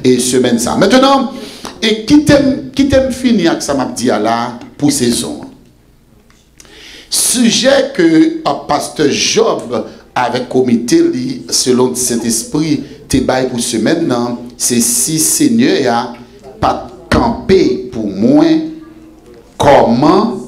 et semaine ça. Maintenant, et qui t'aime finir avec ça m'a dit là pour saison. Sujet que pasteur Job avec comité selon Saint-Esprit te bail pour semaine, c'est si Seigneur a pas campé pour moi, comment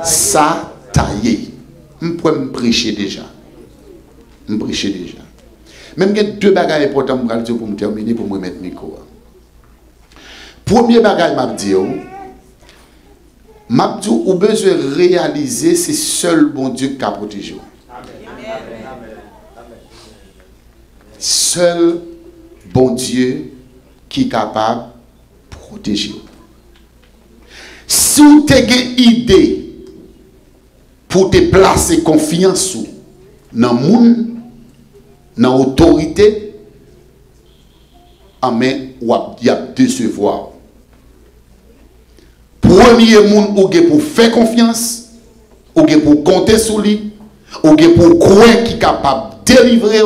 ça taillé. Je peux me prêcher déjà. Même il y a deux bagages importants pour me terminer, pour me mettre micro. Premier bagage, m'a dit, ou besoin de réaliser, c'est seul bon Dieu qui a protégé. Seul bon Dieu qui est capable de protéger. Si vous avez une idée pour te placer confiance dans le monde, dans l'autorité, mais vous avez décevoir. Premier monde ou pour faire confiance, ou pour compter sur lui, ou pour croire qu'il est capable de délivrer,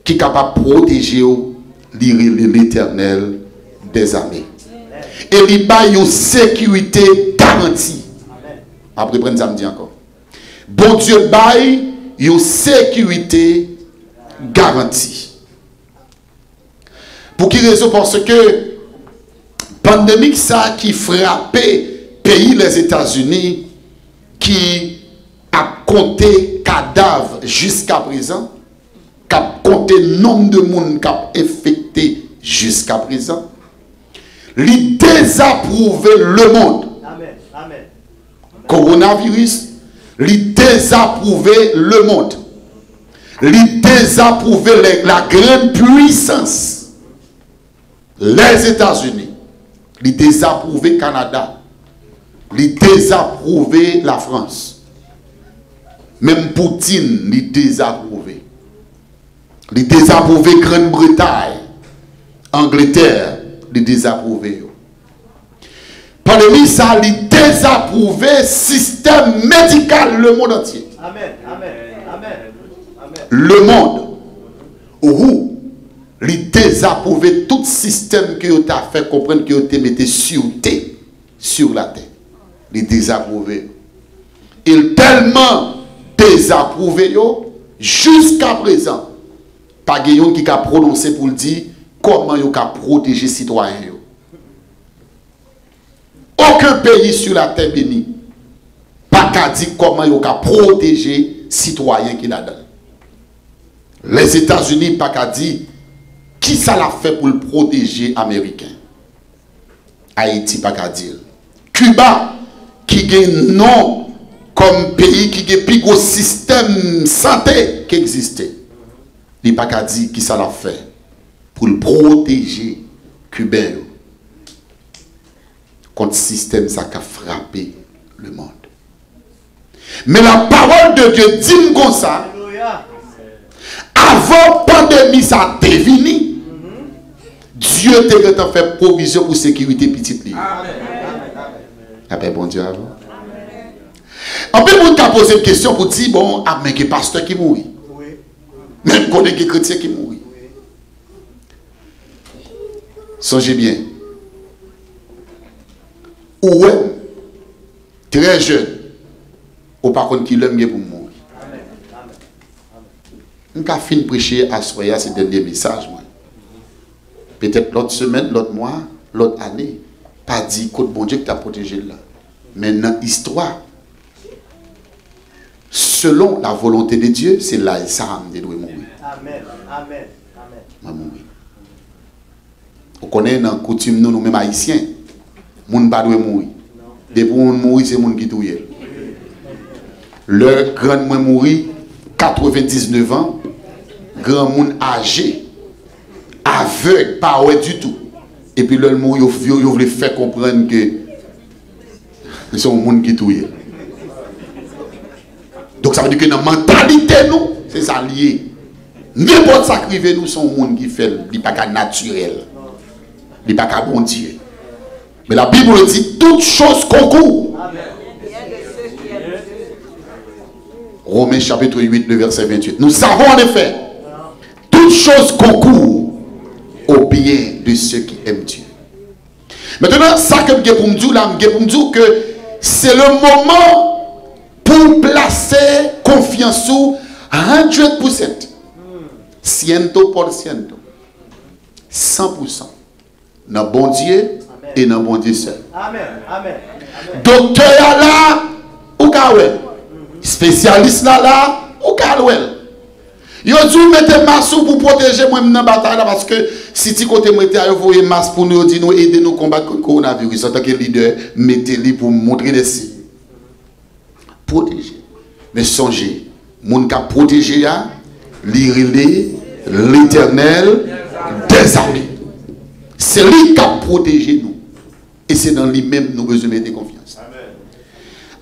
qui est capable de protéger l'Éternel des armées. Et il a une sécurité garantie. Après, prenez ça me dit encore. Bon Dieu baille une sécurité garantie. Pour qui raison? Parce que pandémie ça qui frappait pays les États-Unis, qui a compté cadavres jusqu'à présent, qui a compté nombre de monde qui a infecté jusqu'à présent, il désapprouvé le monde. Amen. Amen. Coronavirus, il désapprouvé le monde. Il désapprouvé la grande puissance. Les États-Unis. Il désapprouvé le Canada. Il désapprouvé la France. Même Poutine, il désapprouvé. Il désapprouvé Grande-Bretagne, Angleterre, il désapprouvé. Pandémie, ça, il désapprouvé le système médical, le monde entier. Amen. Amen. Amen. Amen. Le monde, où il désapprouvé tout système que tu as fait comprendre que tu mettais sur la terre. Il désapprouvé. Il tellement désapprouvé jusqu'à présent. Pas quelqu'un qui a prononcé pour dire comment il a protégé les citoyens. Aucun pays sur la terre bénie pas qu'à dire comment il a protégé les citoyens qui là-dedans. Les États-Unis pas qu'à dire qui ça l'a fait pour le protéger les Américains. Haïti pas qu'à dire. Cuba qui a non comme pays qui a plus gros système santé qui existait. Il n'y a pas qu'à dire qui ça l'a fait pour le protéger Cubain contre le système ça qui a frappé le monde. Mais la parole de Dieu dit comme ça, avant la pandémie ça a fini, Dieu t'a fait provision pour sécurité petite ligne. Amen. Bon Dieu avant. En peu de monde a posé une question pour dire bon, mais que pasteur qui mourit. Même qu'on est chrétien qui mourit. Songez bien. Ou très jeune, ou par contre qui l'aime pour mourir. Je vais finir de prêcher à Soya ce dernier message. Peut-être l'autre semaine, l'autre mois, l'autre année. Pas dit que bon Dieu qui t'a protégé là. Mais dans l'histoire, selon la volonté de Dieu, c'est là et ça qui doit mourir. Amen. Amen. Amen. Mourir. On connaît dans la coutume, nous-mêmes haïtiens, les gens ne doivent pas mourir. Depuis qu'on mourit, c'est les gens qui touillent. Le grand monde mourit, 99 ans, grand monde âgé, aveugle, pas ouais du tout. Et puis le mourit, il veut faire comprendre que c'est les gens qui touillent. Donc ça veut dire que dans la mentalité, nous, c'est ça lié. N'importe ça qui arrive, nous sommes gens qui fait, il n'est pas naturel. Il n'est pas bon Dieu. Mais la Bible dit toutes choses concourent. Romains chapitre 8, le verset 28. Nous savons en effet, toutes choses concourent au au bien de ceux qui aiment Dieu. Maintenant, ça que je pour me dire là, je pour me dire que c'est le moment pour placer confiance sous 100%. Ciento por ciento. 100%. Dans bon Dieu et dans bon Dieu seul. Amen. Amen. Docteur là, ou kawel. Spécialiste là, ou kawel. Yo dû mettre masque pour protéger moi dans la bataille là parce que si tu côté moi t'as envoyé masque pour nous dire nous aider nous combattre le coronavirus en tant que leader, mettez-les pour montrer des signes. Protéger. Mais songez, moun ka protéger a l'Éternel des armées. C'est lui qui a protégé nous. Et c'est dans lui-même nous besoin de mettre confiance.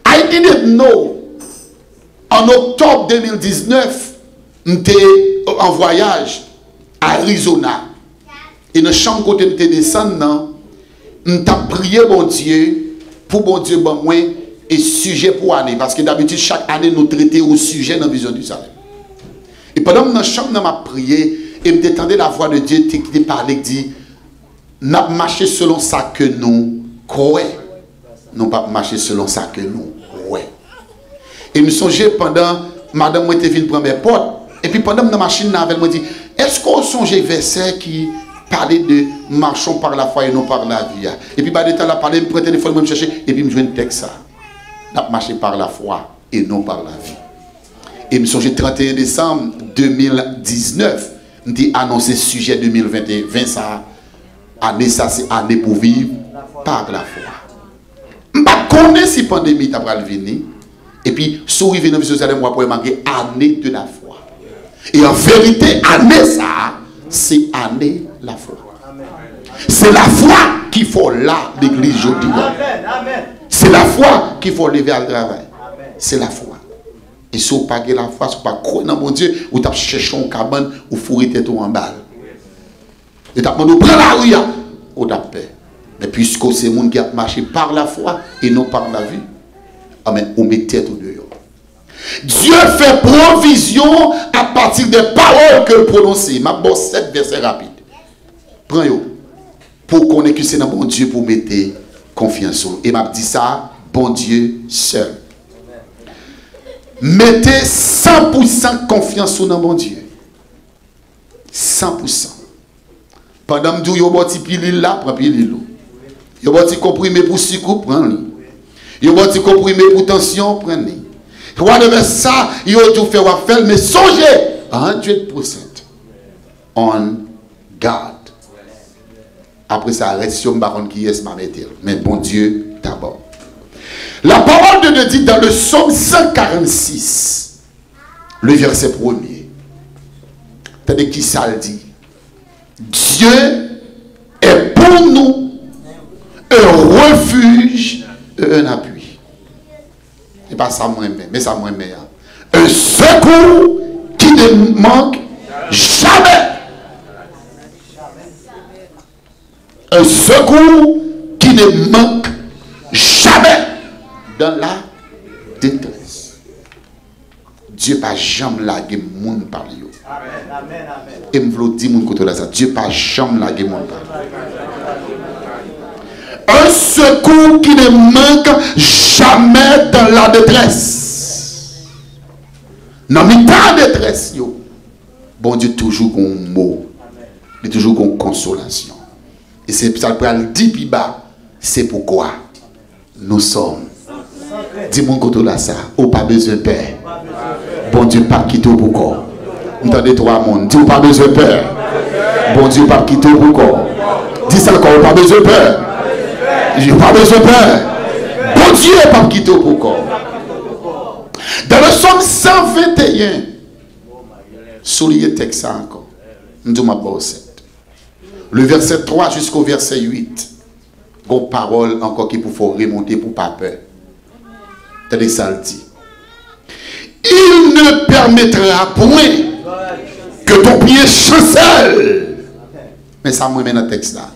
I didn't know. En octobre 2019, j'étais en voyage à Arizona. Et dans la chambre côté j'étais descendu, j'étais prié bon Dieu pour bon Dieu bon moi et sujet pour année parce que d'habitude chaque année nous traitons au sujet dans la vision du salut. Et pendant que dans la chambre m'a prié et me détendais la voix de Dieu qui parlait qui dit n'a marché selon ça que nous croyons. Non pas marcher selon ça que nous croyons. Et me songeais pendant madame moi était venue prendre mes portes et puis pendant la machine avec moi dit est-ce qu'on songeait verset qui parlait de marchons par la foi et non par la vie. Et puis bah de temps là parler me prendre téléphone me chercher et puis me joindre un texte ça. N'a marché par la foi et non par la vie. Et me songeais 31 décembre 2019 me dit annoncer sujet 2021 20 ça année ça c'est année pour vivre par la foi. Je ne connais pas si la pandémie t'a venir. Et puis, si vous arrivez dans le moi pour marquer année de la foi. Et en vérité, année ça, c'est année la foi. C'est la foi qu'il faut là, l'église aujourd'hui. C'est la foi qu'il faut lever à le travail. C'est la foi. Et si vous n'avez pas la foi, si vous n'avez pas croire dans mon Dieu, vous avez cherché un cabane, vous fourrez tête en balle. Et vous avez demandé, prends la rue, vous avez peur. Mais puisque c'est le monde qui a marché par la foi et non par la vue, amen, on met tête au dehors. Dieu fait provision à partir des paroles que prononcer. Ma bosse 7 versets rapides. Prends-yo. Pour qu'on ait que c'est dans bon Dieu pour mettre confiance. Et m'a dit ça, bon Dieu seul. Mettez 100% confiance dans bon Dieu. 100%. Pendant que vous avez un petit pilule là, prends pilule. Vous avez un petit comprimé pour sucre, prends-le. Vous avez un petit comprimé pour tension, prends-le. Vous avez ça, vous avez tout fait, mais songez 100% on God. Après ça, reste sur le baron qui est ma métier. Mais bon Dieu, d'abord. La parole de Dieu dit dans le psaume 146, le verset 1er. Tenez qui ça le dit. Dieu est pour nous un refuge et un appui. Ce n'est pas ça moi mais ça moi meilleur. Un secours qui ne manque jamais. Un secours qui ne manque jamais dans la détresse. Dieu pas jamais lagué monde par lui. Et me vle dire mon côté là ça. Dieu pas jamais lagué monde par lui. Un secours qui ne manque jamais dans la détresse. Dans l'état de détresse, bon Dieu toujours un mot. Il est toujours une consolation. Et c'est ça pour le dire plus bas. C'est pourquoi nous sommes. Dis mon côté là ça. Ou pas besoin de peur. Bon Dieu pas quitter pour corps. Entendez trois mondes. Dis pas besoin de peur. Bon Dieu pas quitter pour corps. Dis ça encore. Pas besoin de peur. J'ai pas besoin de peur. Bon Dieu n'est pas quitté pour corps. Dans le psaume 121, soulignez texte encore. Nous ma bosse. Le verset 3 jusqu'au verset 8. Une parole encore qui faut remonter pour pas peur. Tenez ça le dit. Il ne permettra point que ton pied chancelle. Mais ça me met dans le texte là.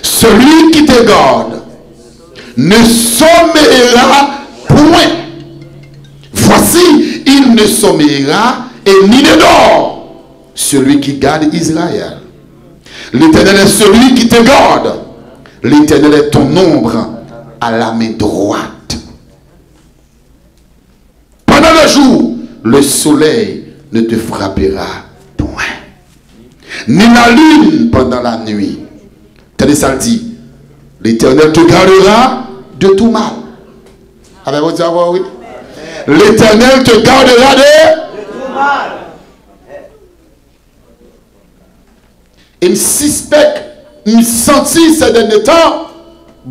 Celui qui te garde ne sommeillera point. Voici, il ne sommeillera et ni ne dort. Celui qui garde Israël. L'Éternel est celui qui te garde. L'Éternel est ton ombre à la main droite. Pendant le jour, le soleil ne te frappera point, ni la lune pendant la nuit. Tenez ça le dit. L'Éternel te gardera de tout mal. Avez-vous dit oui? L'Éternel te gardera de tout mal. Et me suspecte, me sentit ces derniers temps,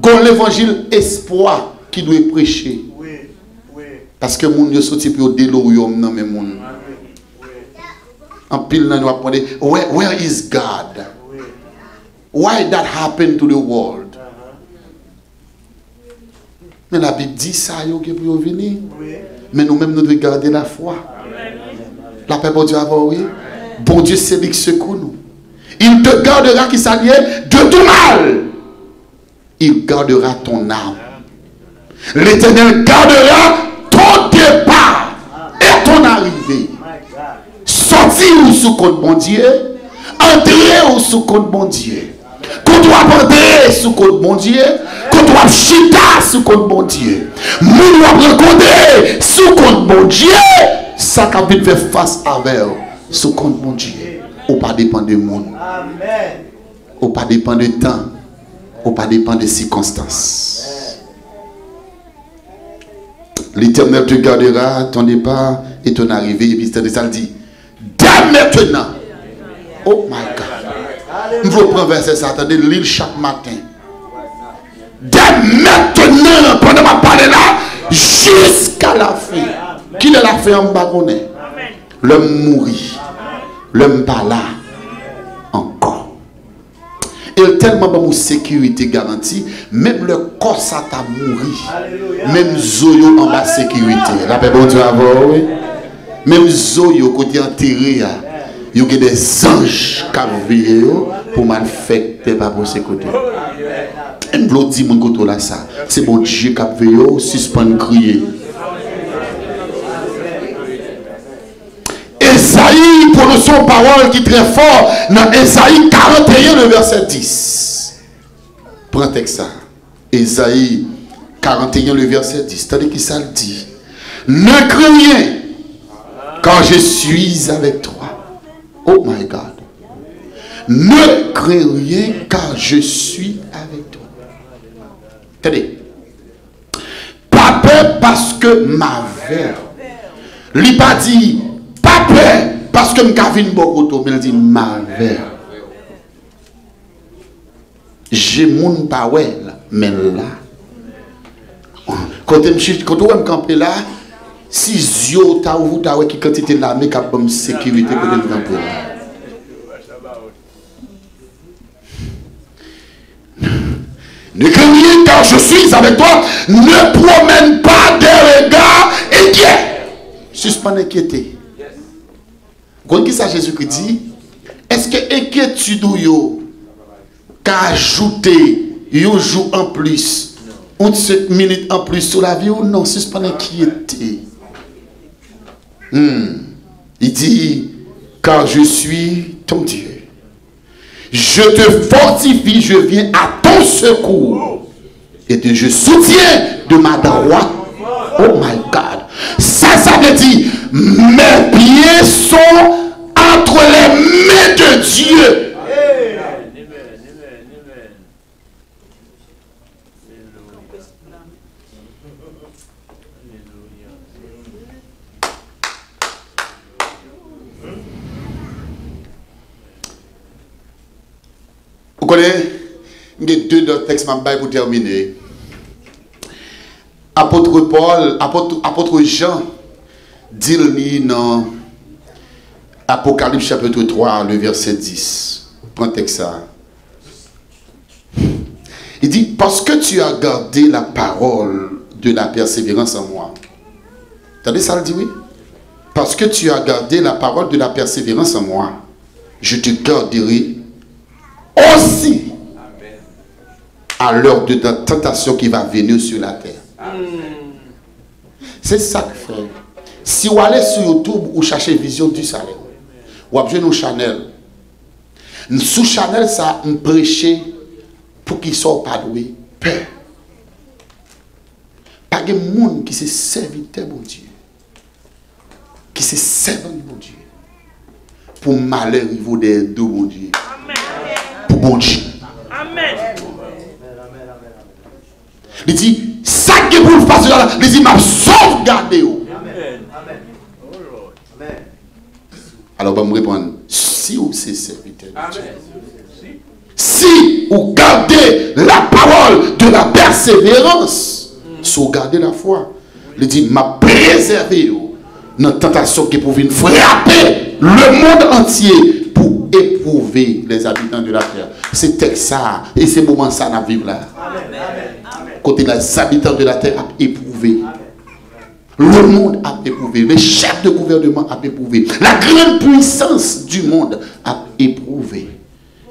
qu'on l'évangile espoir qui doit prêcher. Parce que mon Dieu sorti pour délorium dans mes mondes. En pile nous a demandé, where is God? Why that happened to the world? Mais la Bible dit ça, yo qui pour venir. Mais nous-mêmes nous devons garder la foi. La paix pour Dieu avant oui. Bon Dieu c'est lui qui secoue nous. Il te gardera qui s'allie de tout mal. Il gardera ton âme. L'Éternel gardera ton départ et ton arrivée. Sortir ou sous compte bon Dieu, entrer ou sous compte bon Dieu. Quand tu vas entrer sous compte bon Dieu, quand tu vas chita sous compte bon Dieu, nous va rencontrer sous compte bon Dieu, ça qu'a vite fait face avec sous compte bon Dieu. Ou pas dépend du monde. Ou pas dépend du temps. Ou pas dépend des circonstances. L'Éternel te gardera ton départ et ton arrivée. Et puis ça le dit. Dès maintenant. Oh my God. Je vous prends verset ça. Attendez, l'île chaque matin. Dès maintenant, pendant ma parole là, jusqu'à la fin. Qui l'a fait en bas? L'homme mourit. L'homme pas là encore. Et tellement de sécurité garantie, même le corps ça t'a mouru. Même Zoyo en bas sécurité. La paix bon Dieu avant, oui. Même Zoyo côté enterré, il y a des anges qui veillent pour mal faire, pas pour ce côté. Et nous dit mon côté là ça. C'est bon Dieu qui veille, suspend crier. Esaïe, pour nous son parole qui est très fort, dans Esaïe 41, le verset 10. Prends texte ça. Esaïe 41, le verset 10. C'est-à-dire qu'il ça le dit. Ne crains rien, car je suis avec toi. Oh my God. Ne crains rien, car je suis avec toi. Attendez. Pas peur parce que ma verre. Il pas dit. Pas peur parce que je suis beaucoup, mais il dit ma verre. J'ai mon pawel, mais là. Quand je me campe là, si Zio t'a ouvert ta qui quantité là, mais cap comme sécurité pour me camper là. Ne crains rien car je suis avec toi. Ne promène pas des regards inquiets. Suspends inquiété. Quand Jésus dit, est-ce que inquiétude ou qu'a ajouté un jour en plus, ou 5 minutes en plus sur la vie ou non, suspend inquiété. Il dit, car je suis ton Dieu. Je te fortifie, je viens à ton secours. Et je soutiens de ma droite. Oh my God. Ça veut dire, mes pieds sont entre les mains de Dieu. Vous connaissez, il y a deux textes pour terminer. Apôtre Paul, apôtre Jean, dit dans Apocalypse chapitre 3, le verset 10. Prends texte ça. Il dit, parce que tu as gardé la parole de la persévérance en moi. Attendez, ça le dit oui. Parce que tu as gardé la parole de la persévérance en moi, je te garderai aussi à l'heure de ta tentation qui va venir sur la terre. C'est ça, frère. Si vous allez sur YouTube ou cherchez Vision du Salem, ou avez nos Chanel, Sous Chanel, ça, on prêchait pour qu'ils soient pas doués. Peur. Pas de monde qui se serviteur bon Dieu. Qui se servant du bon Dieu. Pour malheur, il vaut des deux bon Dieu. Pour bon Dieu. Amen. Il dit, ça que vous le faites là, il dit, m'a sauvegardé. Amen. Amen. Alors, je vais me répondre, si vous êtes serviteur de Dieu, si vous gardez la parole de la persévérance, sauvegardez la foi, il dit, m'a préservé dans la tentation qui pouvait frapper le monde entier pour éprouver les habitants de la terre. C'est ça, et c'est moment ça à vivre là. Côté les habitants de la terre a éprouvé. Le monde a éprouvé. Les chefs de gouvernement a éprouvé. La grande puissance du monde a éprouvé.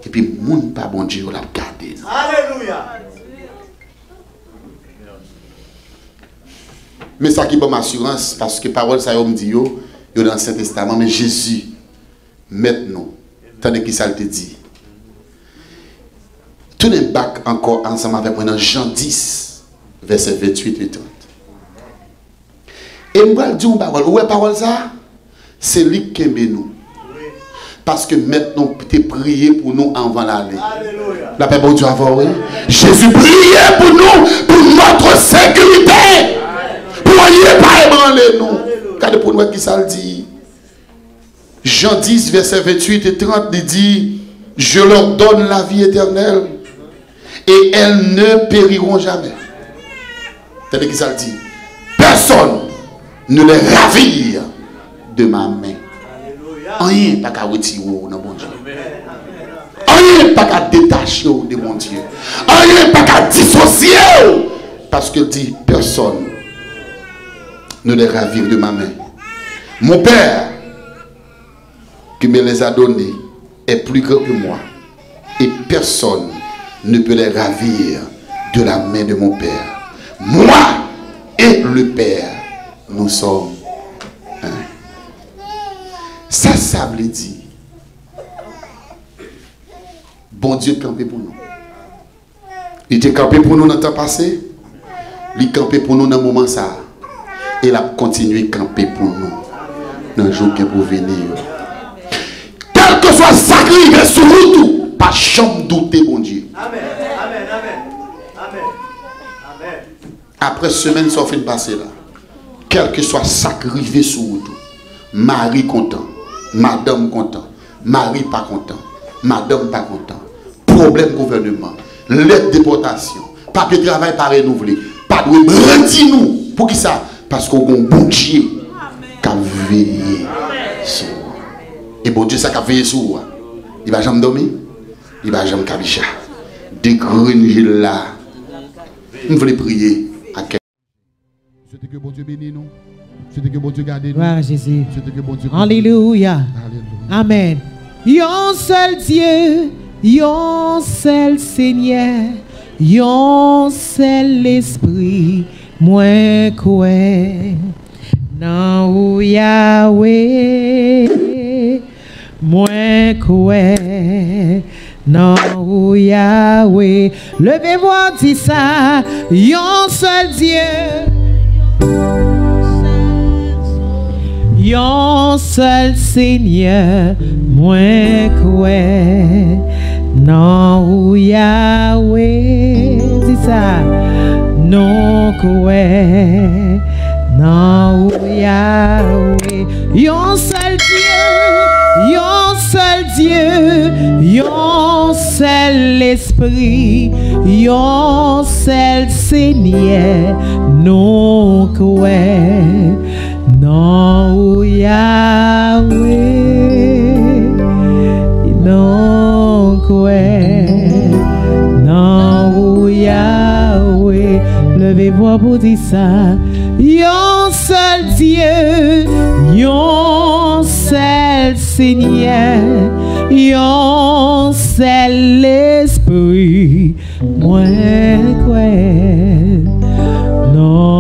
Et puis, le monde pas bon Dieu l'a gardé. Alléluia. Mais ça qui est bonne assurance, parce que parole ça me dit, yo dans l'Ancien Testament, mais Jésus, maintenant, tandis qu'il ça te dit. Tournez back encore ensemble avec moi dans Jean 10, verset 28 et 30. Et je vais dire une parole. Où est parole ça? C'est lui qui aime nous. Parce que maintenant, tu es prié pour nous avant d'aller. La paix pour Dieu avant, oui. Jésus priait pour nous, pour notre sécurité. Pour ne pas ébranler nous. Regardez pour nous qui ça le dit. Jean 10, verset 28 et 30, il dit, je leur donne la vie éternelle et elles ne périront jamais. Regardez qui ça le dit. Personne ne les ravire de ma main. Rien pas qu'à retirer dans mon Dieu. Rien pas qu'à détacher de mon Dieu. Rien pas qu'à dissocier. Parce que dit personne ne les ravire de ma main. Mon Père qui me les a donnés est plus grand que moi. Et personne ne peut les ravir de la main de mon Père. Moi et le Père, nous sommes un. Ça veut dire, bon Dieu campé pour nous. Il était campé pour nous dans le temps passé, il campé pour nous dans le moment ça. Et il a continué à camper pour nous dans le jour qui est pour venir. Quel que soit sacrifié sur nous, pas chambre douter, bon Dieu. Amen. Amen. Amen. Amen. Amen. Après semaine, ça fait passer là. Quel que soit sacrifié sur nous, Marie content. Madame content, Marie pas content, madame pas content, problème gouvernement, lettre déportation, papier de travail pas renouvelé, pas de brandir nous. Pour qui ça? Parce qu'on a un bon Dieu qui a veillé sur nous. Et bon Dieu, ça qui a veillé sur nous. Il va jamais dormir, il va jamais cabicha. Des grenouilles là. Nous voulons prier à quelqu'un. Souhaitez que bon Dieu bénisse nous. Souhaitez que bon Dieu garde nous. Gloire à Jésus. Souhaitez que bon Dieu. Alléluia. Alléluia. Amen. Yon seul Dieu, yon seul Seigneur, yon seul Esprit, moins quoi. Non ou Yahweh, moins quoi. Non ou Yahweh. Levez-moi, dis ça. Yon seul Dieu. Yon seul Seigneur, moins quoi, non ou Yahweh, dis ça, non quoi, non ou Yahweh, yon seul Dieu, yon seul Dieu, yon seul Esprit, yon seul Seigneur, non quoi. Non Yahweh, non quoi, non Yahweh, levez-vous pour dire ça. Yon seul Dieu, yon seul Seigneur, yon seul Esprit, moi quoi, non.